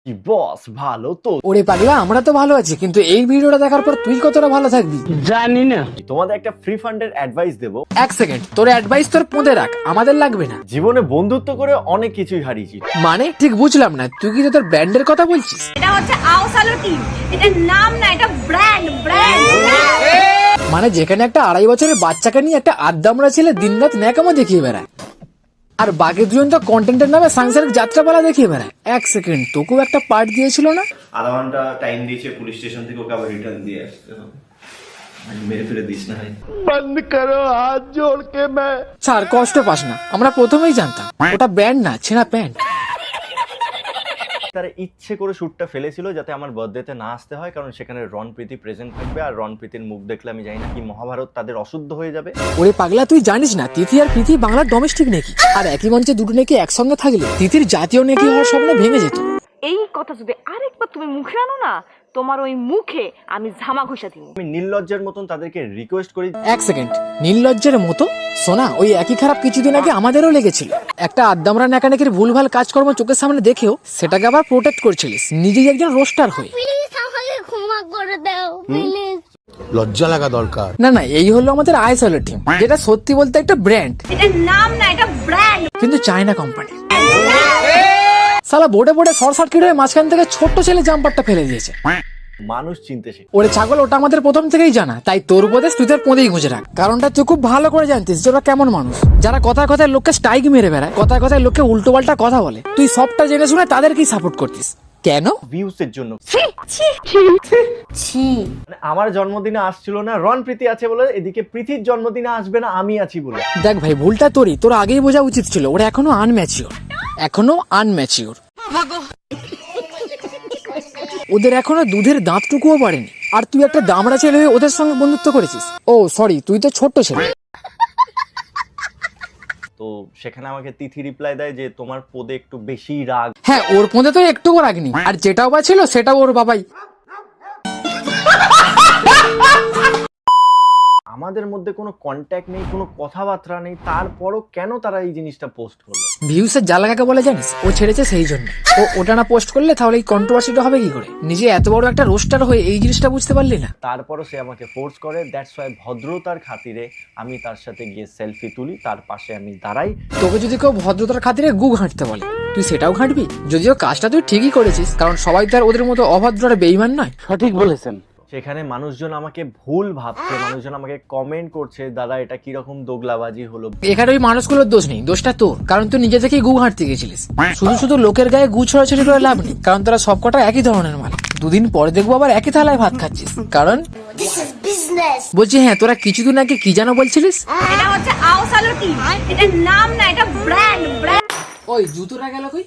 কি বস, ভালো তো? ওরে পাগলা, আমরা তো ভালো আছি, কিন্তু এই ভিডিওটা দেখার পর তুই কতটা ভালো থাকবি জানি না। তোমাদের একটা ফ্রি ফান্ডের অ্যাডভাইস দেবো। এক সেকেন্ড, তোর অ্যাডভাইস তোর পুঁতে রাখ, আমাদের লাগবে না। জীবনে বন্ধুত্ব করে অনেক কিছুই হারিয়েছি। মানে ঠিক বুঝলাম না, তুই কি তোর ব্র্যান্ডের কথা বলছিস? এটা হচ্ছে আউসালো টিম, এটা নাম না, এটা ব্র্যান্ড ব্র্যান্ড। মানে যেখানে একটা 2.5 বছরের বাচ্চাকে নিয়ে একটা আদ্দামরা ছেলে দিনরাত ন্যাকামো দেখিয়ে বেড়ায়, আর বাকি দুজন তো কন্টেন্টের নামে সাংসারিক যাত্রাপালা দেখিয়ে বেড়ায়। এক সেকেন্ড, তোকেও একটা পার্ট দিয়েছিল না? আধা ঘন্টা টাইম দিয়েছে পুলিশ স্টেশন থেকে, ওকে আবার রিটার্ন দিয়ে আসতে হবে। মেরে ফেলে দিস না। স্যার কষ্ট পাস না, আমরা প্রথমেই জানতাম ওটা ব্র্যান্ড না, ছেঁড়া প্যান্ট। তারা ইচ্ছে করে শুটটা ফেলেছিল যাতে আমার বার্থডেতে না আসতে হয়, কারণ সেখানে রণপ্রীতি প্রেজেন্ট থাকবে, আর রণপ্রীতির মুখ দেখলে আমি জানি না কি মহাভারত তাদের অশুদ্ধ হয়ে যাবে। ওরে পাগলা, তুই জানিস না তিথি আর প্রীতি বাংলার ডোমেস্টিক নেকি, আর একই মঞ্চে দুটো নেকি একসঙ্গে থাকলে তিথির জাতীয় নেকি হওয়ার স্বপ্ন ভেঙে যেত। এই কথা যদি আরেকবার তুমি মুখে আনো না, তোমার ওই মুখে আমি ঝামা ঘষা দিব। আমি নির্লজ্জের মতন তাদেরকে রিকোয়েস্ট করি। এক সেকেন্ড, নির্লজ্জের মতো? সোনা, ওই একই খারাপ কিছুদিন আগে আমাদেরও লেগেছিল। একটা আদ্দামরা নাকানাকির ভুলভাল কাজকর্ম চোখের সামনে দেখেও সেটাকে আবার প্রোটেক্ট করছিলিস, নিজেই একজন রোস্টার হয়ে। প্লিজ আমাকে ক্ষমা করে দাও প্লিজ। লজ্জা লাগা দরকার। না না, এই হলো আমাদের আইসোলো টিম, যেটা সত্যি বলতে একটা ব্র্যান্ড, এটা নাম না, এটা ব্র্যান্ড। কিন্তু চায়না কোম্পানি। সালা বোর্ডে বোর্ডে শর্ট সার্কিট হয়ে মাঝখান থেকে ছোট্ট ছেলে জাম্পারটা ফেলে দিয়েছে। মানুষ চিনতে শিখ। ওরে ছাগল, ওটা আমাদের প্রথম থেকেই জানা, তাই তোর উপদেশ তুই তোর পদেই গুঁজে রাখ। কারণটা তুই খুব ভালো করে জানতিস যে ওরা কেমন মানুষ, যারা কথায় কথায় লোককে স্ট্রাইক মেরে বেড়ায়, কথায় কথায় লোককে উল্টো পাল্টা কথা বলে। তুই সবটা জেনে শুনে তাদেরকেই সাপোর্ট করতিস কেন? ভিউসের জন্য। ছি মানে আমার জন্মদিনে আসছিল না, রণপ্রীতি আছে বলে, এদিকে প্রীতির জন্মদিনে আসবে না, আমি আছি বলে। দেখ ভাই, ভুলটা তোরই, তোর আগেই বোঝা উচিত ছিল ওরা এখনো আনম্যাচিওর। ওদের এখনো দুধের দাঁতটুকুও পারেনি, আর তুই একটা দামড়া ছেলে হয়ে ওদের সঙ্গে বন্ধুত্ব করেছিস। ও সরি, তুই তো ছোট্ট ছেলে। তো সেখানে আমাকে তিথি রিপ্লাই দেয় যে তোমার পদে একটু বেশি রাগ। হ্যাঁ, ওর পদে তো একটুও রাগনি, আর যেটাও বা ছিল সেটাও ওর বাবাই। আমাদের মধ্যে কোনো কন্ট্যাক্ট নেই, কোনো কথাবার্তা নেই, তারপরও কেন তারা এই জিনিসটা পোস্ট করলো? ভিউসের জ্বালা কাকে বলে জানিস? ও ছেড়েছে সেই জন্য। ওটা না পোস্ট করলে তাহলে এই কন্ট্রোভার্সিটা হবে কি করে? নিজে এত বড় একটা রোস্টার হয়ে এই জিনিসটা বুঝতে পারলি না? তারপরও সে আমাকে ফোর্স করে, দ্যাটস ওয়াই ভদ্রতার খাতিরে আমি তার সাথে গিয়ে সেলফি তুলি, তার পাশে আমি দাঁড়াই। তোকে যদি কেউ ভদ্রতার খাতিরে গু ঘাঁটতে বলে, তুই সেটাও ঘাঁটবি? যদিও কাজটা তুই ঠিকই করেছিস, কারণ সবাই তো আর ওদের মতো অভদ্র আর বেঈমান নয়। সঠিক বলেছেন। সেখানে মানুষজন আমাকে ভুল ভাবছে, মানুষজন আমাকে কমেন্ট করছে, দাদা এটা কিরকম দোগলাবাজি হলো। এখানে ওই মানুষগুলোর দোষ নেই, দোষটা তোর, কারণ তুই নিজে থেকেই গু ঘাঁটতে গেছিলিস। শুধু শুধু লোকের গায়ে গু ছড়াছড়ি করে লাভ নেই, কারণ তারা সবকটা একই ধরনের মাল। দুদিন পরে দেখবো আবার একই থালায় ভাত খাচ্ছিস। কারণ দিস ইজ বিজনেস। বলছি, হ্যাঁ, তোরা কিছুদিন আগে কি যেন বলছিলিস? এটা হচ্ছে আউসালো টিম, এটা নাম না, এটা ব্র্যান্ড ব্র্যান্ড। ওই জুতোটা গেল কই?